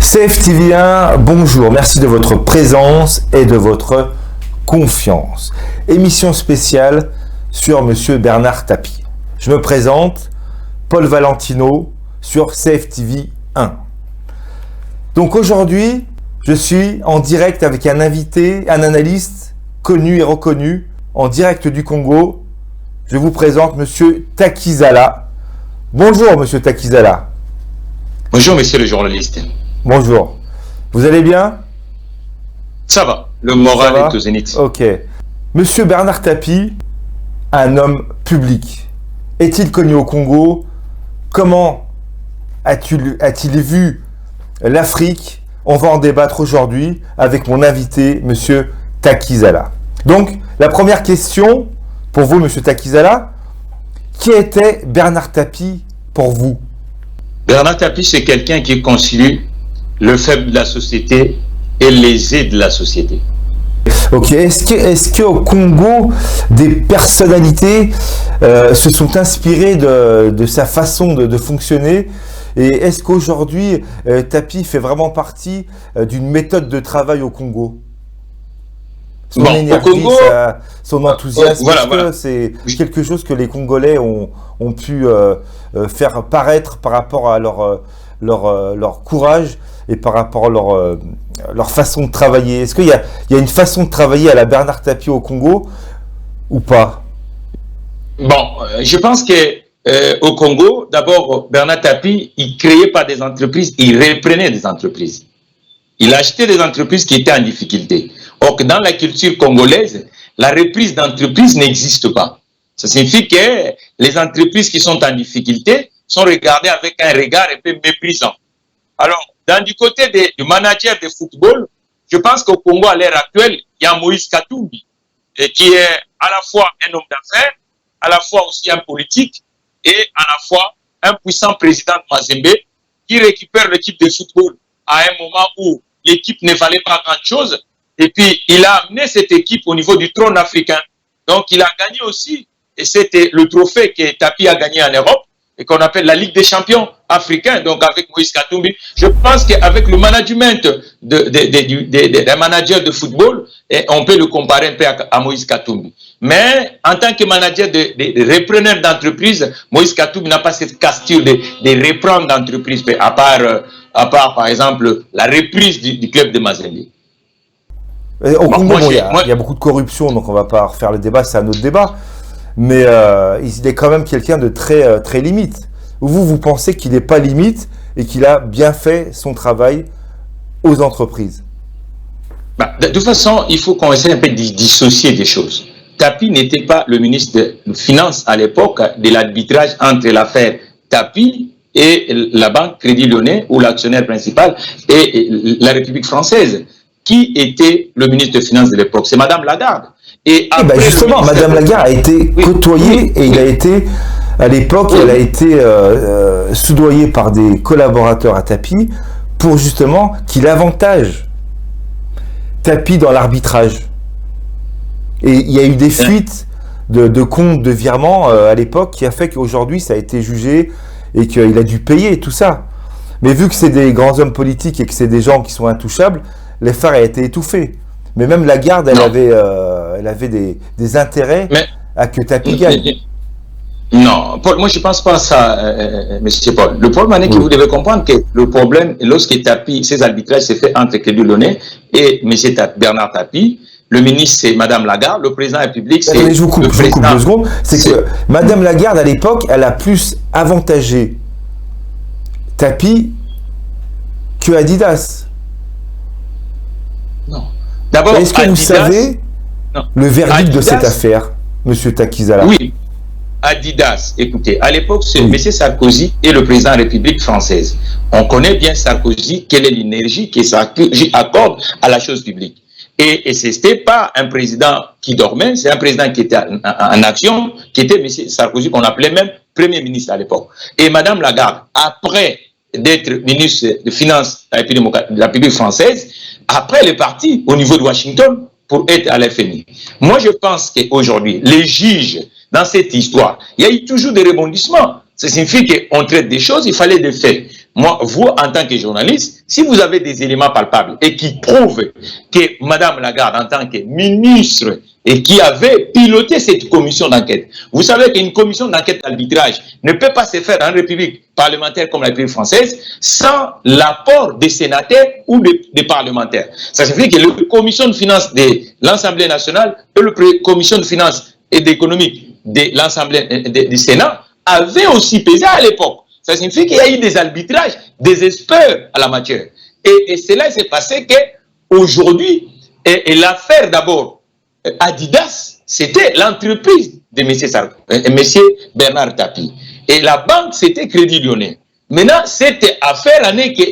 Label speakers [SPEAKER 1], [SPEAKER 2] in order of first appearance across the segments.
[SPEAKER 1] CFTV1, bonjour, merci de votre présence et de votre confiance. Émission spéciale sur Monsieur Bernard Tapie. Je me présente, Paul Valentino, sur CFTV1. Donc aujourd'hui, je suis en direct avec un invité, un analyste connu et reconnu, en direct du Congo. Je vous présente Monsieur Takizala. Bonjour Monsieur Takizala.
[SPEAKER 2] Bonjour Monsieur le journaliste.
[SPEAKER 1] Bonjour. Vous allez bien?
[SPEAKER 2] Ça va. Le moral est au zénith.
[SPEAKER 1] Ok. Monsieur Bernard Tapie, un homme public. Est-il connu au Congo? Comment a-t-il vu l'Afrique? On va en débattre aujourd'hui avec mon invité, Monsieur Takizala. Donc, la première question pour vous, Monsieur Takizala, qui était Bernard Tapie pour vous?
[SPEAKER 2] Bernard Tapie, c'est quelqu'un qui concilie le faible de la société et lésé de la société.
[SPEAKER 1] Ok, est-ce qu'au Congo, des personnalités se sont inspirées de sa façon de fonctionner? Et est-ce qu'aujourd'hui, Tapie fait vraiment partie d'une méthode de travail au Congo? Son énergie,
[SPEAKER 2] au Congo,
[SPEAKER 1] son enthousiasme,
[SPEAKER 2] voilà.
[SPEAKER 1] C'est quelque chose que les Congolais ont pu faire paraître par rapport à leur courage et par rapport à leur façon de travailler. Est-ce qu'il y a une façon de travailler à la Bernard Tapie au Congo ou pas?
[SPEAKER 2] Bon, je pense que au Congo, d'abord, Bernard Tapie, il ne créait pas des entreprises, il reprenait des entreprises. Il achetait des entreprises qui étaient en difficulté. Or, dans la culture congolaise, la reprise d'entreprise n'existe pas. Ça signifie que les entreprises qui sont en difficulté sont regardées avec un regard un peu méprisant. Alors, du côté du manager de football, je pense qu'au Congo, à l'heure actuelle, il y a Moïse Katumbi, qui est à la fois un homme d'affaires, à la fois aussi un politique, et à la fois un puissant président de Mazembe, qui récupère l'équipe de football à un moment où l'équipe ne valait pas grand-chose, et puis il a amené cette équipe au niveau du trône africain. Donc il a gagné aussi, et c'était le trophée que Tapie a gagné en Europe, et qu'on appelle la Ligue des champions africains, donc avec Moïse Katumbi. Je pense qu'avec le management d'un manager de football, on peut le comparer un peu à Moïse Katumbi. Mais en tant que manager de repreneur d'entreprise, Moïse Katumbi n'a pas cette casture de reprendre d'entreprise, à part, par exemple, la reprise du club de Mazembe.
[SPEAKER 1] Au Congo, il y a beaucoup de corruption, donc on ne va pas refaire le débat, c'est un autre débat. Mais il est quand même quelqu'un de très, très limite. Vous pensez qu'il n'est pas limite et qu'il a bien fait son travail aux entreprises?
[SPEAKER 2] De toute façon, il faut qu'on essaie un peu de dissocier des choses. Tapie n'était pas le ministre des Finances à l'époque de l'arbitrage entre l'affaire Tapie et la banque Crédit Lyonnais, ou l'actionnaire principal, et la République française. Qui était le ministre des Finances de l'époque? C'est Madame Lagarde. Et
[SPEAKER 1] justement, Madame Lagarde a été côtoyée et il a été, à l'époque, elle a été soudoyée par des collaborateurs à Tapie pour justement qu'il avantage Tapie dans l'arbitrage. Et il y a eu des fuites de comptes, de virements à l'époque qui a fait qu'aujourd'hui ça a été jugé et qu'il a dû payer tout ça. Mais vu que c'est des grands hommes politiques et que c'est des gens qui sont intouchables, l'affaire a été étouffée. Mais même Lagarde, elle avait des intérêts à que Tapie gagne.
[SPEAKER 2] Non, Paul, moi je ne pense pas à ça, monsieur Paul. Le problème est que vous devez comprendre que le problème, lorsque Tapie, ces arbitrages s'est fait entre Crédit Lyonnais et monsieur Bernard Tapie, le ministre c'est Madame Lagarde, le président de la République c'est
[SPEAKER 1] je vous coupe 2 secondes. C'est que Madame Lagarde, à l'époque, elle a plus avantagé Tapie que Adidas.
[SPEAKER 2] Non. D'abord,
[SPEAKER 1] est-ce que vous savez le verdict de cette affaire, Monsieur Takizala?
[SPEAKER 2] Oui. Adidas, écoutez, à l'époque, M. Sarkozy est le président de la République française. On connaît bien Sarkozy, quelle est l'énergie que Sarkozy accorde à la chose publique. Et ce n'était pas un président qui dormait, c'est un président qui était en action, qui était M. Sarkozy, qu'on appelait même Premier ministre à l'époque. Et Mme Lagarde, après d'être ministre des Finances de la République française, après elle est partie au niveau de Washington pour être à l'FMI. Moi, je pense qu'aujourd'hui, les juges, dans cette histoire, il y a eu toujours des rebondissements. Ça signifie qu'on traite des choses, il fallait des faits. moi, vous, en tant que journaliste, si vous avez des éléments palpables et qui prouvent que Mme Lagarde, en tant que ministre, et qui avait piloté cette commission d'enquête, vous savez qu'une commission d'enquête d'arbitrage ne peut pas se faire en république parlementaire comme la République française sans l'apport des sénateurs ou des parlementaires. Ça signifie que la commission de finances de l'Assemblée nationale et la commission de finances et d'économie de l'Assemblée du Sénat avaient aussi pesé à l'époque. Ça signifie qu'il y a eu des arbitrages, des experts à la matière. Et cela s'est passé qu'aujourd'hui, et l'affaire d'abord, Adidas, c'était l'entreprise de M. Bernard Tapie. Et la banque, c'était Crédit Lyonnais. Maintenant, cette affaire en est que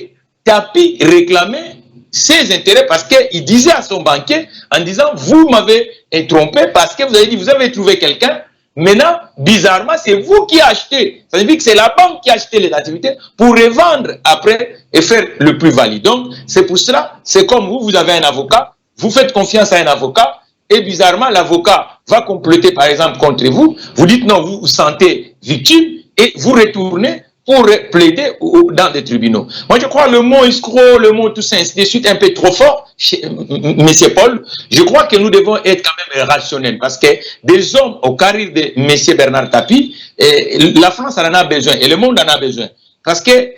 [SPEAKER 2] Tapie réclamait ses intérêts parce qu'il disait à son banquier en disant, vous m'avez trompé parce que vous avez dit, vous avez trouvé quelqu'un. Maintenant, bizarrement, c'est vous qui achetez. Ça veut dire que c'est la banque qui a acheté les activités pour revendre après et faire le plus valide. Donc, c'est pour cela, c'est comme vous avez un avocat, vous faites confiance à un avocat, et bizarrement, l'avocat va compléter, par exemple, contre vous. Vous dites non, vous vous sentez victime, et vous retournez pour plaider dans des tribunaux. Moi, je crois le mot escroc, le mot tout ça, ainsi de suite, un peu trop fort, M. Paul. Je crois que nous devons être quand même rationnels parce que des hommes au carré de M. Bernard Tapie, la France en a besoin et le monde en a besoin. Parce que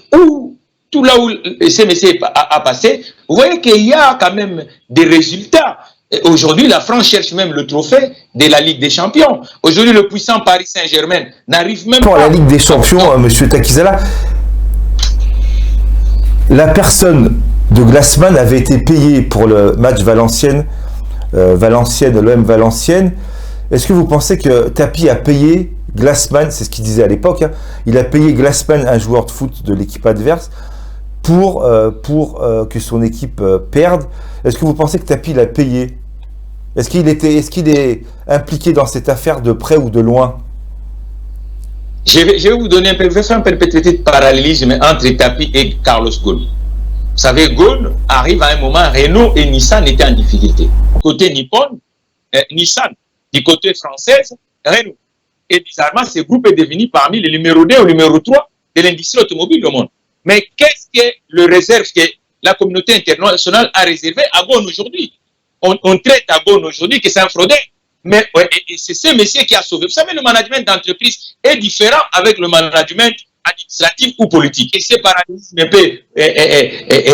[SPEAKER 2] tout là où ce monsieur a passé, vous voyez qu'il y a quand même des résultats. Aujourd'hui, la France cherche même le trophée de la Ligue des Champions. Aujourd'hui, le puissant Paris Saint-Germain n'arrive même
[SPEAKER 1] pour
[SPEAKER 2] pas...
[SPEAKER 1] la Ligue des Champions, M. Takizala, la personne de Glassman avait été payée pour le match Valenciennes, l'OM Valenciennes. Est-ce que vous pensez que Tapie a payé Glassman, c'est ce qu'il disait à l'époque, hein, il a payé Glassman, un joueur de foot de l'équipe adverse, pour que son équipe perde? Est-ce que vous pensez que Tapie l'a payé? Est-ce qu'il est impliqué dans cette affaire de près ou de loin?
[SPEAKER 2] Je vais vous donner je vais faire un petit parallélisme entre Tapie et Carlos Ghosn. Vous savez, Ghosn arrive à un moment, Renault et Nissan étaient en difficulté. Côté Nippon, Nissan, du côté français, Renault. Et bizarrement, ce groupe est devenu parmi les numéro 2 ou numéro 3 de l'industrie automobile au monde. Mais qu'est-ce que le réserve que la communauté internationale a réservé à Ghosn aujourd'hui? On traite à Ghosn aujourd'hui que c'est un fraudeur. Mais c'est ce monsieur qui a sauvé. Vous savez, le management d'entreprise est différent avec le management administratif ou politique. Et ce parallélisme un peu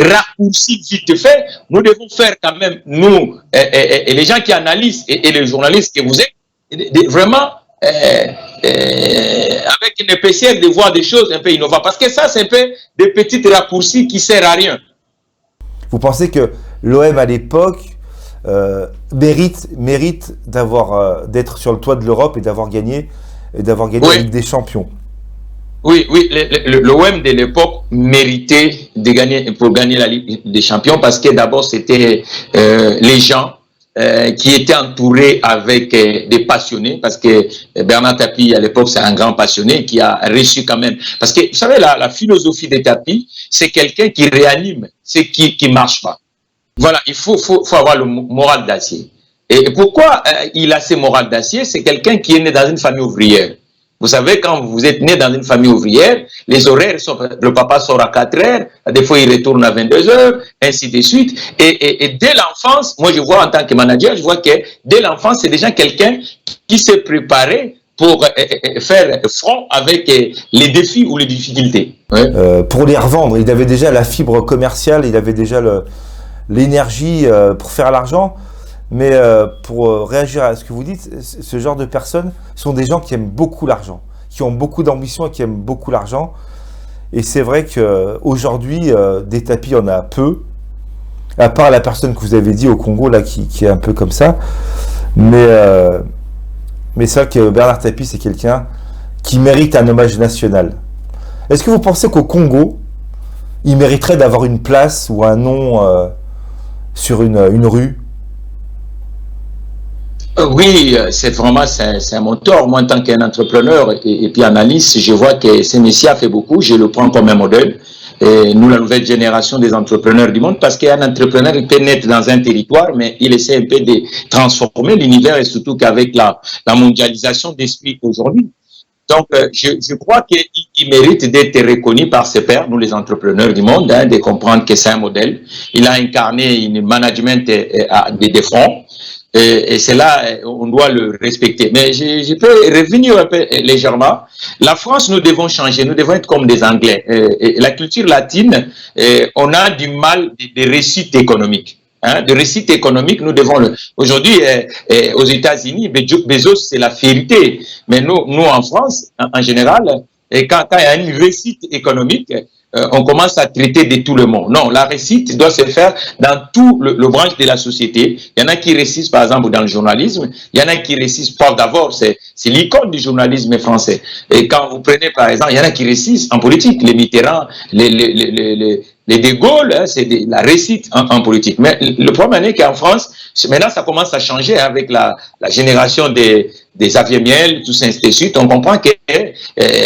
[SPEAKER 2] raccourci vite fait, nous devons faire quand même, nous, et les gens qui analysent, et les journalistes que vous êtes, vraiment avec une épaisseur de voir des choses un peu innovantes. Parce que ça, c'est un peu des petits raccourcis qui ne servent à rien.
[SPEAKER 1] Vous pensez que l'OM à l'époque mérite d'être sur le toit de l'Europe et d'avoir gagné
[SPEAKER 2] Oui.
[SPEAKER 1] la Ligue des Champions?
[SPEAKER 2] Oui, l'OM de l'époque méritait de gagner pour gagner la Ligue des Champions parce que d'abord c'était les gens qui étaient entourés avec des passionnés, parce que Bernard Tapie à l'époque c'est un grand passionné qui a reçu quand même, parce que vous savez la philosophie de Tapie, c'est quelqu'un qui réanime ce qui marche pas. Voilà, il faut avoir le moral d'acier. Et pourquoi il a ce moral d'acier? C'est quelqu'un qui est né dans une famille ouvrière. Vous savez, quand vous êtes né dans une famille ouvrière, les horaires sont, le papa sort à 4 heures, des fois il retourne à 22 heures, ainsi de suite. Et dès l'enfance, moi je vois en tant que manager, je vois que dès l'enfance, c'est déjà quelqu'un qui s'est préparé pour faire front avec les défis ou les difficultés. Ouais.
[SPEAKER 1] Pour les revendre, il avait déjà la fibre commerciale, il avait déjà l'énergie pour faire l'argent. Mais pour réagir à ce que vous dites, ce genre de personnes sont des gens qui aiment beaucoup l'argent, qui ont beaucoup d'ambition et qui aiment beaucoup l'argent. Et c'est vrai qu'aujourd'hui, des tapis, on a peu, à part la personne que vous avez dit au Congo, là, qui est un peu comme ça. Mais c'est vrai que Bernard Tapie, c'est quelqu'un qui mérite un hommage national. Est-ce que vous pensez qu'au Congo, il mériterait d'avoir une place ou un nom sur une rue?
[SPEAKER 2] Oui, c'est vraiment un moteur. Moi, en tant qu'un entrepreneur et puis analyste, je vois que ce monsieur a fait beaucoup. Je le prends comme un modèle. Et nous, la nouvelle génération des entrepreneurs du monde, parce qu'un entrepreneur, il peut naître dans un territoire, mais il essaie un peu de transformer l'univers, et surtout qu'avec la mondialisation d'esprit aujourd'hui, Donc, je crois qu'il mérite d'être reconnu par ses pairs, nous les entrepreneurs du monde, hein, de comprendre que c'est un modèle. Il a incarné une management des fonds. Et c'est là, on doit le respecter. Mais je peux revenir un peu légèrement. La France, nous devons changer, nous devons être comme des Anglais. La culture latine, on a du mal de réussite économique. Hein, de réussite économique, nous devons le... Aujourd'hui, aux États-Unis, Bezos, c'est la fierté. Mais nous en France, en général, quand il y a une réussite économique, on commence à traiter de tout le monde. Non, la réussite doit se faire dans tout le branche de la société. Il y en a qui réussissent, par exemple, dans le journalisme. Il y en a qui réussissent, Paul d'abord, c'est l'icône du journalisme français. Et quand vous prenez, par exemple, il y en a qui réussissent en politique. Les Mitterrand, les De Gaulle, hein, c'est la réussite en politique. Mais le problème est qu'en France, maintenant, ça commence à changer avec la génération des Xavier Miel, tout ça, ainsi de suite. On comprend que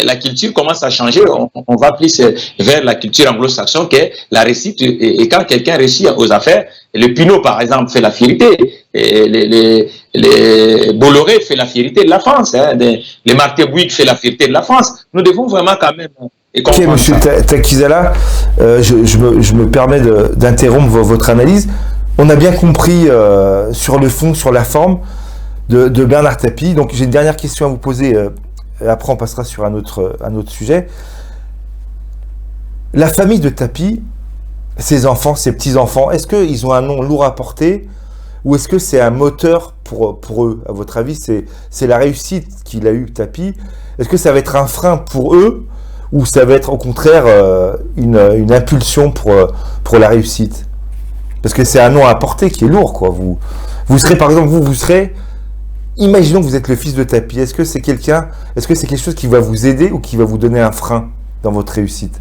[SPEAKER 2] la culture commence à changer. On va plus vers la culture anglo-saxonne que la réussite. Et quand quelqu'un réussit aux affaires, le Pinot, par exemple, fait la fierté. Et les Bolloré fait la fierté de la France. Hein. Les Martin Bouygues fait la fierté de la France. Nous devons vraiment quand même...
[SPEAKER 1] Ok, monsieur Takizala, je me permets d'interrompre votre analyse. On a bien compris sur le fond, sur la forme de Bernard Tapie. Donc j'ai une dernière question à vous poser. Après, on passera sur un autre sujet. La famille de Tapie, ses enfants, ses petits-enfants, est-ce qu'ils ont un nom lourd à porter ou est-ce que c'est un moteur pour eux? À votre avis, c'est la réussite qu'il a eue, Tapie. Est-ce que ça va être un frein pour eux ou ça va être au contraire une impulsion pour la réussite? Parce que c'est un nom à porter qui est lourd, quoi. Vous serez, par exemple, vous serez... Imaginons que vous êtes le fils de Tapie. Est-ce que c'est quelque chose qui va vous aider ou qui va vous donner un frein dans votre réussite?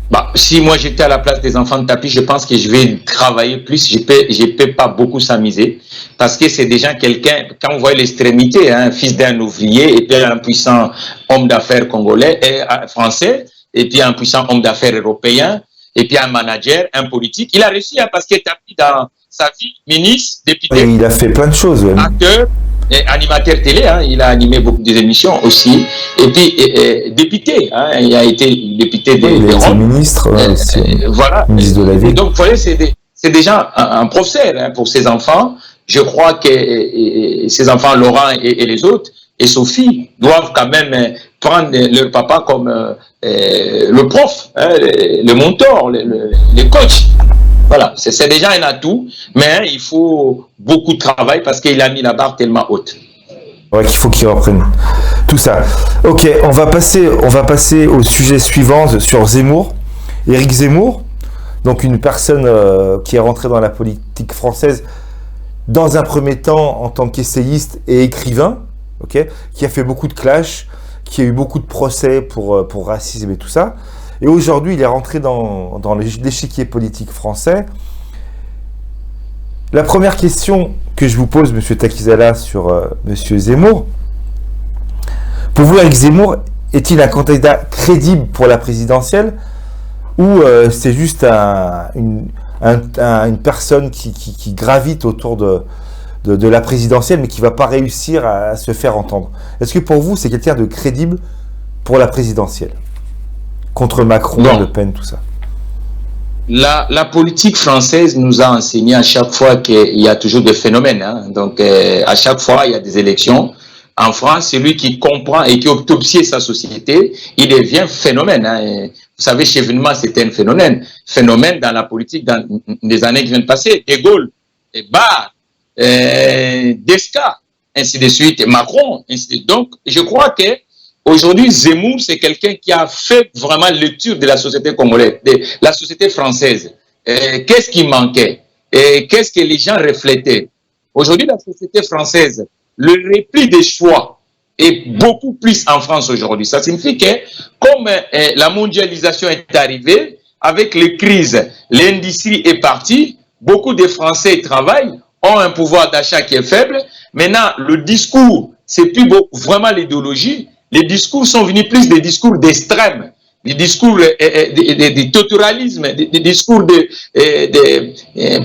[SPEAKER 2] Bah, si moi j'étais à la place des enfants de Tapie, je pense que je vais travailler plus. Je peux pas beaucoup s'amuser parce que c'est déjà quelqu'un, quand on voit l'extrémité, hein, fils d'un ouvrier et puis un puissant homme d'affaires congolais et français et puis un puissant homme d'affaires européen et puis un manager, un politique. Il a réussi hein, parce que Tapie dans sa vie, ministre, député.
[SPEAKER 1] Et il a fait plein de choses. Ouais.
[SPEAKER 2] Acteur, et animateur télé, hein, il a animé beaucoup d'émissions aussi. Et puis député, hein, il a été député des
[SPEAKER 1] ministres.
[SPEAKER 2] Voilà.
[SPEAKER 1] Ministre de la Ville.
[SPEAKER 2] Donc, vous voyez, c'est déjà un professeur hein, pour ses enfants. Je crois que ses enfants, Laurent et les autres, et Sophie, doivent quand même prendre leur papa comme le prof, hein, le mentor, le coach. Voilà, c'est déjà un atout, mais il faut beaucoup de travail parce qu'il a mis la barre tellement haute.
[SPEAKER 1] Ouais, qu'il faut qu'il reprenne tout ça. Ok, on va passer au sujet suivant sur Zemmour. Éric Zemmour, donc une personne qui est rentrée dans la politique française dans un premier temps en tant qu'essayiste et écrivain, ok, qui a fait beaucoup de clashs, qui a eu beaucoup de procès pour racisme et tout ça. Et aujourd'hui, il est rentré dans l'échiquier politique français. La première question que je vous pose, monsieur Takizala, sur monsieur Zemmour, pour vous, Éric Zemmour, est-il un candidat crédible pour la présidentielle ou c'est juste une personne qui gravite autour de la présidentielle mais qui ne va pas réussir à se faire entendre? Est-ce que pour vous, c'est quelqu'un de crédible pour la présidentielle? Contre Macron, Le Pen, tout ça.
[SPEAKER 2] La politique française nous a enseigné à chaque fois qu'il y a toujours des phénomènes. Hein. Donc, à chaque fois, il y a des élections. En France, celui qui comprend et qui autopsie sa société, il devient phénomène. Hein. Vous savez, Chevènement, c'était un phénomène. Phénomène dans la politique dans les années qui viennent de passer. De Gaulle, Barre, Descartes, ainsi de suite, Macron, ainsi de suite. Donc, je crois que aujourd'hui, Zemmour, c'est quelqu'un qui a fait vraiment lecture de la société congolaise, de la société française. Qu'est-ce qui manquait? Qu'est-ce que les gens reflétaient? Aujourd'hui, la société française, le repli des choix est beaucoup plus en France aujourd'hui. Ça signifie que, comme la mondialisation est arrivée, avec les crises, l'industrie est partie, beaucoup de Français travaillent, ont un pouvoir d'achat qui est faible. Maintenant, le discours, c'est plus vraiment l'idéologie. Les discours sont venus plus des discours d'extrême, des discours de totalitarisme, des discours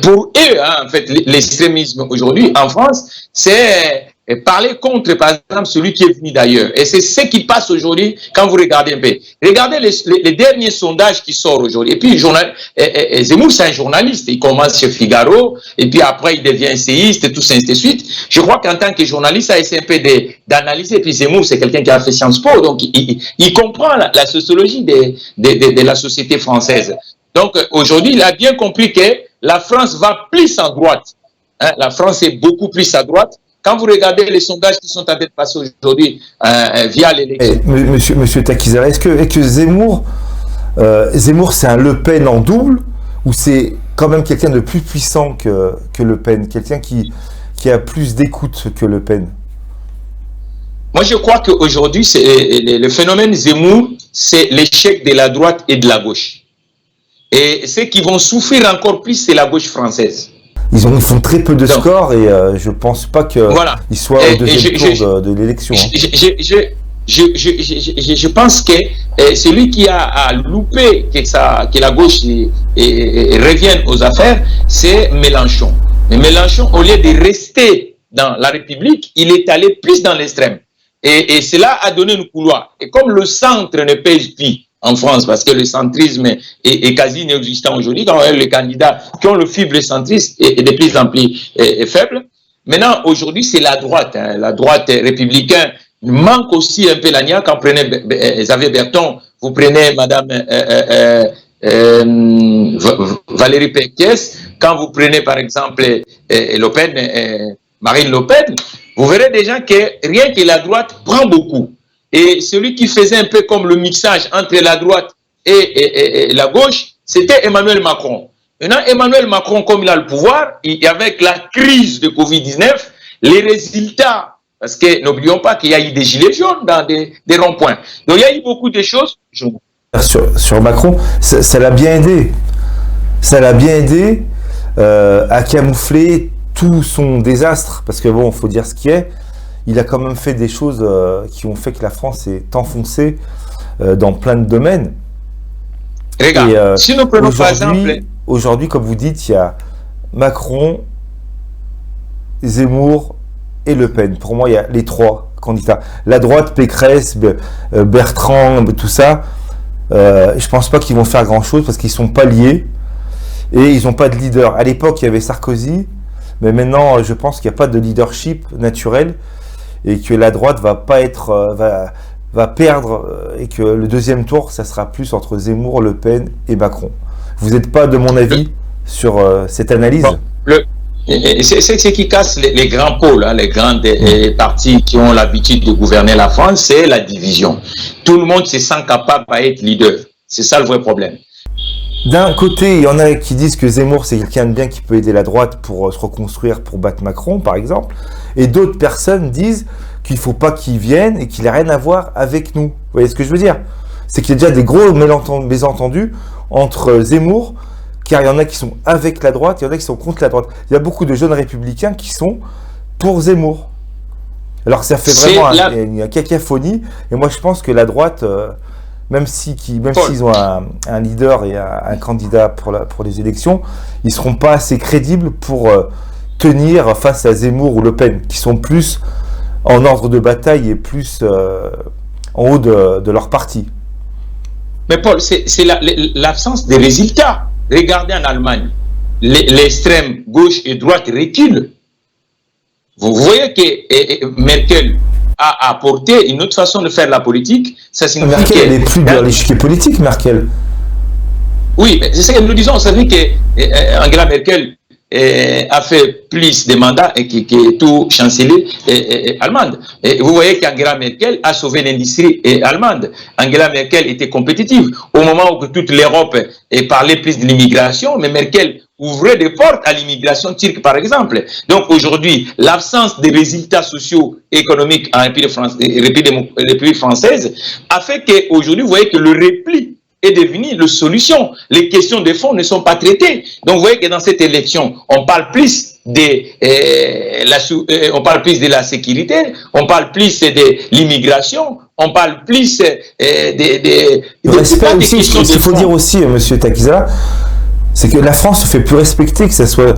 [SPEAKER 2] pour eux, hein, en fait, l'extrémisme aujourd'hui en France, c'est parler contre, par exemple, celui qui est venu d'ailleurs. Et c'est ce qui passe aujourd'hui quand vous regardez un peu. Regardez les derniers sondages qui sortent aujourd'hui. Et puis, Zemmour, c'est un journaliste. Il commence chez Figaro, et puis après, il devient essayiste, et tout ça, ainsi de suite. Je crois qu'en tant que journaliste, ça a essayé un peu d'analyser. Et puis, Zemmour, c'est quelqu'un qui a fait Sciences Po, donc il comprend la sociologie de la société française. Donc, aujourd'hui, il a bien compris que la France va plus à droite. Hein, la France est beaucoup plus à droite. Quand vous regardez les sondages qui sont en train de passer aujourd'hui via l'élection.
[SPEAKER 1] Monsieur Takizara, est-ce que Zemmour, c'est un Le Pen en double, ou c'est quand même quelqu'un de plus puissant que Le Pen, quelqu'un qui a plus d'écoute que Le Pen?
[SPEAKER 2] Moi, je crois qu'aujourd'hui, le phénomène Zemmour, c'est l'échec de la droite et de la gauche. Et ceux qui vont souffrir encore plus, c'est la gauche française.
[SPEAKER 1] Ils font très peu de scores et je pense pas qu'ils soient au deuxième tour de l'élection.
[SPEAKER 2] Je pense que celui qui a loupé que la gauche revienne aux affaires, c'est Mélenchon. Mais Mélenchon, au lieu de rester dans la République, il est allé plus dans l'extrême. Et cela a donné une couloir. Et comme le centre ne pèse plus en France, parce que le centrisme est quasi inexistant aujourd'hui, quand les candidats qui ont le fibre centriste est de plus en plus faible. Maintenant, aujourd'hui, c'est la droite. Hein. La droite républicaine manque aussi un peu la niaque. Quand vous prenez Xavier Bertrand, vous prenez Madame Valérie Pécresse, quand vous prenez par exemple Le Pen, Marine Le Pen, vous verrez déjà que rien que la droite prend beaucoup. Et celui qui faisait un peu comme le mixage entre la droite et la gauche, c'était Emmanuel Macron. Maintenant, Emmanuel Macron, comme il a le pouvoir, et avec la crise de Covid-19, les résultats, parce que n'oublions pas qu'il y a eu des gilets jaunes dans des ronds-points. Donc il y a eu beaucoup de choses.
[SPEAKER 1] Sur Macron, ça l'a bien aidé. Ça l'a bien aidé à camoufler tout son désastre, parce que bon, il faut dire ce qui est. Il a quand même fait des choses qui ont fait que la France est enfoncée dans plein de domaines.
[SPEAKER 2] Regarde, si nous prenons par exemple...
[SPEAKER 1] Aujourd'hui, comme vous dites, il y a Macron, Zemmour et Le Pen. Pour moi, il y a les trois candidats. La droite, Pécresse, Bertrand, tout ça, je pense pas qu'ils vont faire grand-chose parce qu'ils sont pas liés et ils n'ont pas de leader. À l'époque, il y avait Sarkozy, mais maintenant, je pense qu'il n'y a pas de leadership naturel et que la droite va pas être, va perdre et que le deuxième tour, ça sera plus entre Zemmour, Le Pen et Macron. Vous n'êtes pas de mon avis sur cette analyse?
[SPEAKER 2] Bon, c'est ce qui casse les grands pôles, hein, les grands partis qui ont l'habitude de gouverner la France, c'est la division. Tout le monde se sent capable d'être leader. C'est ça le vrai problème.
[SPEAKER 1] D'un côté, il y en a qui disent que Zemmour, c'est quelqu'un de bien qui peut aider la droite pour se reconstruire, pour battre Macron, par exemple. Et d'autres personnes disent qu'il ne faut pas qu'il vienne et qu'il n'a rien à voir avec nous. Vous voyez ce que je veux dire? C'est qu'il y a déjà des gros mésentendus entre Zemmour, car il y en a qui sont avec la droite, il y en a qui sont contre la droite. Il y a beaucoup de jeunes républicains qui sont pour Zemmour. Alors ça fait vraiment une cacophonie. Et moi, je pense que la droite... même s'ils ont un leader et un candidat pour les élections, ils ne seront pas assez crédibles pour tenir face à Zemmour ou Le Pen, qui sont plus en ordre de bataille et plus en haut de leur parti.
[SPEAKER 2] Mais Paul, c'est l'absence de résultats. Regardez en Allemagne, l'extrême gauche et droite reculent. Vous voyez que Merkel a apporté une autre façon de faire la politique. Ça signifie
[SPEAKER 1] Merkel, elle n'est plus dans l'échiquier politique, Merkel.
[SPEAKER 2] Oui, c'est ce que nous disons. Ça veut dire qu'Angela Merkel a fait plus de mandats que tout chancelier allemande. Et vous voyez qu'Angela Merkel a sauvé l'industrie allemande. Angela Merkel était compétitive. Au moment où toute l'Europe parlait plus de l'immigration, mais Merkel ouvrait des portes à l'immigration turque, par exemple. Donc aujourd'hui, l'absence de résultats sociaux et économiques en République française a fait qu'aujourd'hui, vous voyez que le repli est devenu la solution. Les questions de fond ne sont pas traitées. Donc vous voyez que dans cette élection, on parle plus on parle plus de la sécurité, on parle plus de l'immigration, on parle plus
[SPEAKER 1] Ce qu'il faut dire aussi, monsieur Takizara, c'est que la France se fait plus respecter, que ce soit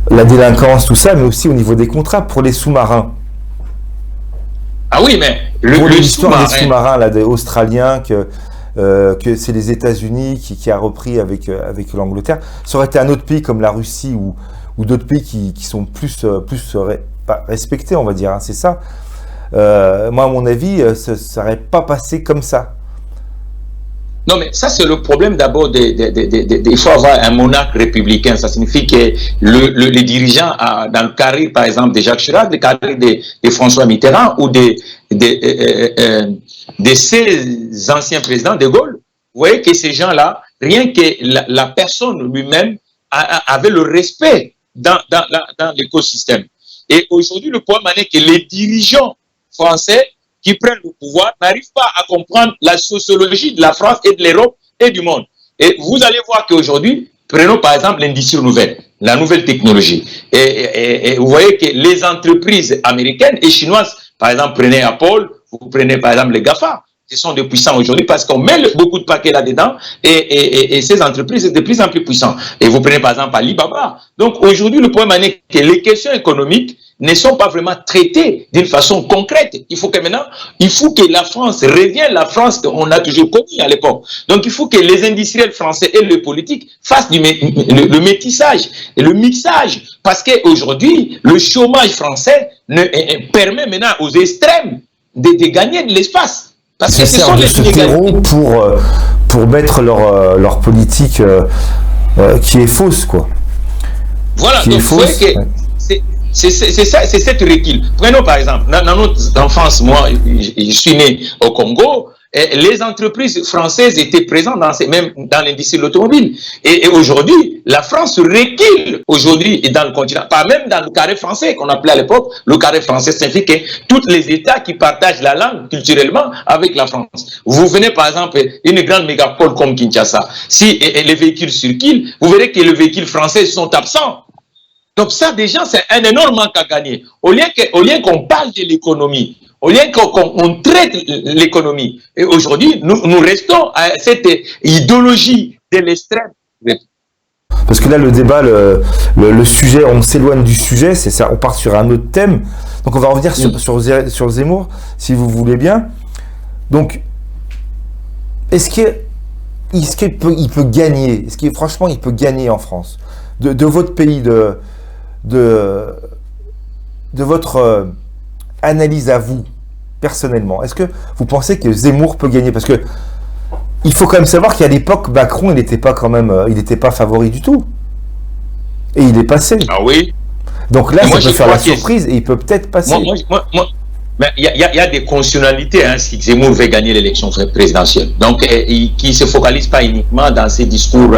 [SPEAKER 1] la délinquance, tout ça, mais aussi au niveau des contrats pour les sous-marins.
[SPEAKER 2] Ah oui, mais
[SPEAKER 1] Pour
[SPEAKER 2] le
[SPEAKER 1] l'histoire des
[SPEAKER 2] sous-marin,
[SPEAKER 1] sous-marins là, des Australiens, que c'est les États-Unis qui a repris avec l'Angleterre. Ça aurait été un autre pays comme la Russie ou d'autres pays qui sont plus pas respectés, on va dire, hein, c'est ça. Moi, à mon avis, ça n'aurait pas passé comme ça.
[SPEAKER 2] non, mais ça, c'est le problème d'abord. Il faut avoir un monarque républicain. Ça signifie que les dirigeants, dans le carré, par exemple, de Jacques Chirac, le carré de François Mitterrand ou de ces anciens présidents de Gaulle, vous voyez que ces gens-là, rien que la personne lui-même avait le respect dans l'écosystème. Et aujourd'hui, le problème est que les dirigeants français qui prennent le pouvoir n'arrivent pas à comprendre la sociologie de la France et de l'Europe et du monde. Et vous allez voir qu'aujourd'hui, prenons par exemple l'industrie nouvelle, la nouvelle technologie. Et vous voyez que les entreprises américaines et chinoises, par exemple, prenez Apple, vous prenez par exemple les GAFA, qui sont de puissants aujourd'hui parce qu'on met beaucoup de paquets là-dedans et ces entreprises sont de plus en plus puissantes. Et vous prenez par exemple Alibaba. Donc aujourd'hui, le problème est que les questions économiques ne sont pas vraiment traitées d'une façon concrète. Il faut que maintenant, il faut que la France revienne, la France qu'on a toujours connue à l'époque. Donc il faut que les industriels français et les politiques fassent le métissage et le mixage. Parce qu'aujourd'hui, le chômage français permet maintenant aux extrêmes de gagner de l'espace. Parce que ce sont
[SPEAKER 1] de ce terreau pour mettre leur politique qui est fausse, quoi.
[SPEAKER 2] Voilà,
[SPEAKER 1] qui
[SPEAKER 2] donc
[SPEAKER 1] est
[SPEAKER 2] vous voyez
[SPEAKER 1] fausse,
[SPEAKER 2] que c'est ça, c'est cette recul. Prenons par exemple, dans notre enfance, moi, je suis né au Congo, et les entreprises françaises étaient présentes même dans l'industrie de l'automobile. Et aujourd'hui, la France recule aujourd'hui dans le continent, pas même dans le carré français qu'on appelait à l'époque. Le carré français signifie que tous les États qui partagent la langue culturellement avec la France. Vous venez par exemple une grande mégapole comme Kinshasa, si les véhicules circulent, vous verrez que les véhicules français sont absents. Donc ça déjà c'est un énorme manque à gagner. Au lieu qu'on parle de l'économie, au lieu qu'on traite l'économie, et aujourd'hui nous restons à cette idéologie de l'extrême.
[SPEAKER 1] Parce que là le débat, le sujet, on s'éloigne du sujet, c'est ça, on part sur un autre thème. Donc on va revenir sur Zemmour, si vous voulez bien. Donc est-ce qu'il peut gagner? Est-ce qu'il franchement il peut gagner en France de votre pays, de votre analyse à vous, personnellement? Est-ce que vous pensez que Zemmour peut gagner? Parce que il faut quand même savoir qu'à l'époque, Macron, il n'était pas favori du tout. Et il est passé.
[SPEAKER 2] Ah oui.
[SPEAKER 1] Donc là, ça peut faire la surprise et il peut peut-être passer.
[SPEAKER 2] Mais il y a des conditionnalités si Zemmour veut gagner l'élection présidentielle. Donc, qui ne se focalise pas uniquement dans ses discours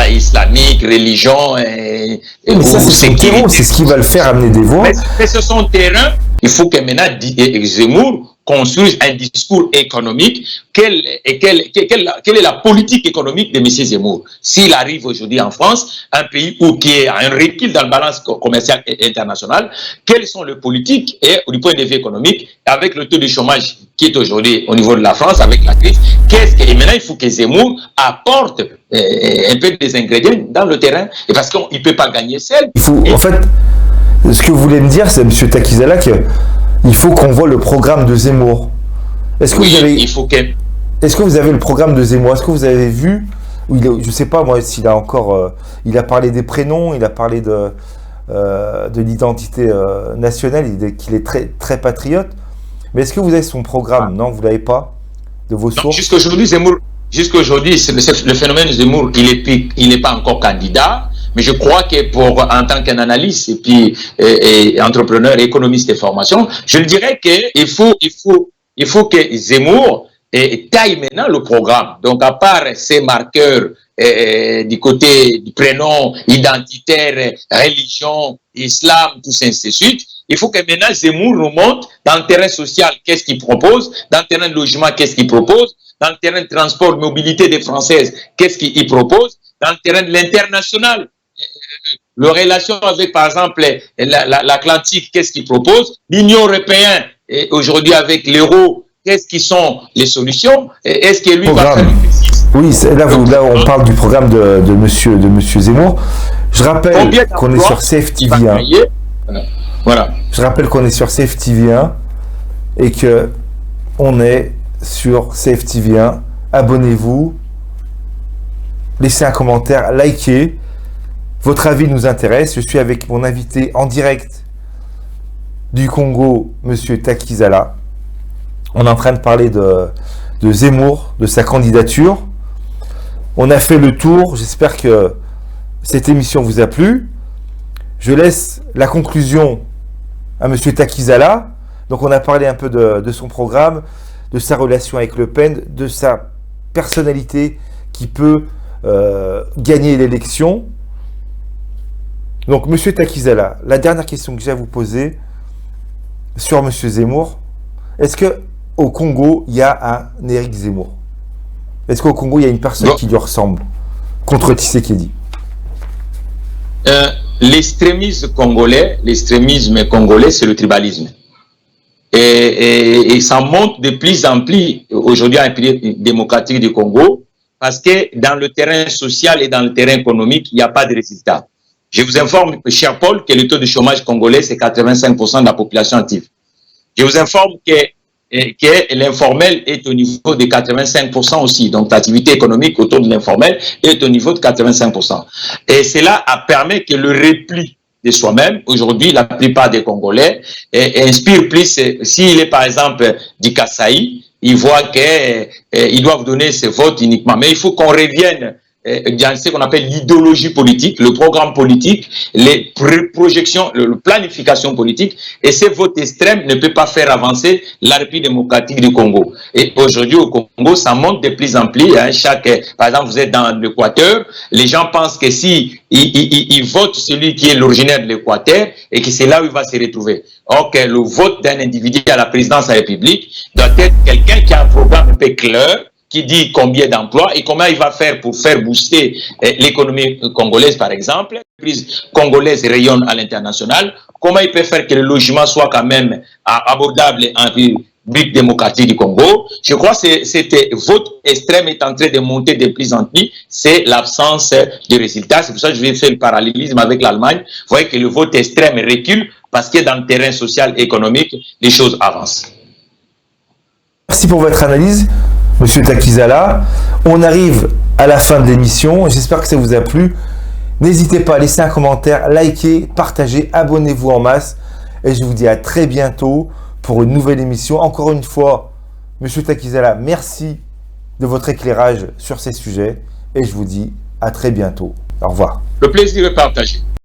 [SPEAKER 2] islamiques, religion.
[SPEAKER 1] Mais ça, c'est son terreau, c'est ce qui va le faire amener des voix.
[SPEAKER 2] Mais c'est son terrain. Il faut que maintenant Zemmour construise un discours économique. Quelle est la politique économique de M. Zemmour? S'il arrive aujourd'hui en France, un pays qui a un recul dans la balance commerciale internationale, quelles sont les politiques et du point de vue économique, avec le taux de chômage qui est aujourd'hui au niveau de la France, avec la crise, et maintenant il faut que Zemmour apporte un peu des ingrédients dans le terrain, et parce qu'il ne peut pas gagner seul.
[SPEAKER 1] En fait, ce que vous voulez me dire, c'est, M. Takizala, qu'il faut qu'on voit le programme de Zemmour. Est-ce que vous avez le programme de Zemmour? Est-ce que vous avez vu, je ne sais pas moi s'il a encore, il a parlé des prénoms, il a parlé de l'identité nationale, qu'il est très, très patriote. Mais est-ce que vous avez son programme? Non, vous ne l'avez pas, de vos sources?
[SPEAKER 2] Jusqu'aujourd'hui, le phénomène de Zemmour, il n'est pas encore candidat. Mais je crois que en tant qu'analyste et puis entrepreneur, économiste et formation, je dirais qu'il faut que Zemmour taille maintenant le programme. Donc, à part ces marqueurs du côté du prénom identitaire, religion, islam, tout ça, ainsi de suite, il faut que maintenant Zemmour remonte dans le terrain social, qu'est-ce qu'il propose, dans le terrain de logement, qu'est-ce qu'il propose, dans le terrain de transport, mobilité des Françaises, qu'est-ce qu'il propose, dans le terrain de l'international, leur relation avec, par exemple, l'Atlantique, qu'est-ce qu'ils proposent, l'Union européenne, aujourd'hui avec l'euro, qu'est-ce qui sont les solutions, est-ce que lui va faire une précise?
[SPEAKER 1] Oui, là on parle du programme de monsieur Zemmour. Je rappelle qu'on est sur CFTV.
[SPEAKER 2] Voilà.
[SPEAKER 1] Je rappelle qu'on est sur CFTV1 et que on est sur CFTV1. Abonnez-vous, laissez un commentaire, likez. Votre avis nous intéresse. Je suis avec mon invité en direct du Congo, Monsieur Takizala. On est en train de parler de Zemmour, de sa candidature. On a fait le tour. J'espère que cette émission vous a plu. Je laisse la conclusion à Monsieur Takizala. Donc on a parlé un peu de son programme, de sa relation avec Le Pen, de sa personnalité qui peut gagner l'élection. Donc Monsieur Takizala, la dernière question que j'ai à vous poser sur Monsieur Zemmour, est-ce que au Congo il y a un Éric Zemmour? Est-ce qu'au Congo il y a une personne qui lui ressemble contre Tshisekedi?
[SPEAKER 2] L'extrémisme congolais, c'est le tribalisme. Et ça monte de plus en plus aujourd'hui en pays démocratique du Congo, parce que dans le terrain social et dans le terrain économique, il n'y a pas de résultat. Je vous informe, cher Paul, que le taux de chômage congolais, c'est 85% de la population active. Je vous informe que l'informel est au niveau de 85% aussi. Donc, l'activité économique autour de l'informel est au niveau de 85%. Et cela a permis que le repli de soi-même, aujourd'hui, la plupart des Congolais inspirent plus. S'il est, par exemple, du Kasaï, ils voient qu'ils doivent donner ses votes uniquement. Mais il faut qu'on revienne dans ce qu'on appelle l'idéologie politique, le programme politique, les projections, la planification politique, et ces votes extrêmes ne peuvent pas faire avancer la République démocratique du Congo. Et aujourd'hui au Congo, ça monte de plus en plus. Hein, par exemple, vous êtes dans l'Équateur, les gens pensent que si ils votent celui qui est l'originaire de l'Équateur et que c'est là où il va se retrouver. Or que le vote d'un individu à la présidence de la République doit être quelqu'un qui a un programme un peu clair, qui dit combien d'emplois et comment il va faire pour faire booster l'économie congolaise, par exemple. L'entreprise congolaise rayonne à l'international. Comment il peut faire que le logement soit quand même abordable en République démocratique du Congo? Je crois que cet vote extrême est en train de monter de plus en plus. C'est l'absence de résultats. C'est pour ça que je vais faire le parallélisme avec l'Allemagne. Vous voyez que le vote extrême recule parce que dans le terrain social et économique, les choses avancent.
[SPEAKER 1] Merci pour votre analyse, Monsieur Takizala. On arrive à la fin de l'émission. J'espère que ça vous a plu. N'hésitez pas à laisser un commentaire, liker, partager, abonnez-vous en masse. Et je vous dis à très bientôt pour une nouvelle émission. Encore une fois, Monsieur Takizala, merci de votre éclairage sur ces sujets. Et je vous dis à très bientôt. Au revoir.
[SPEAKER 2] Le plaisir est partagé.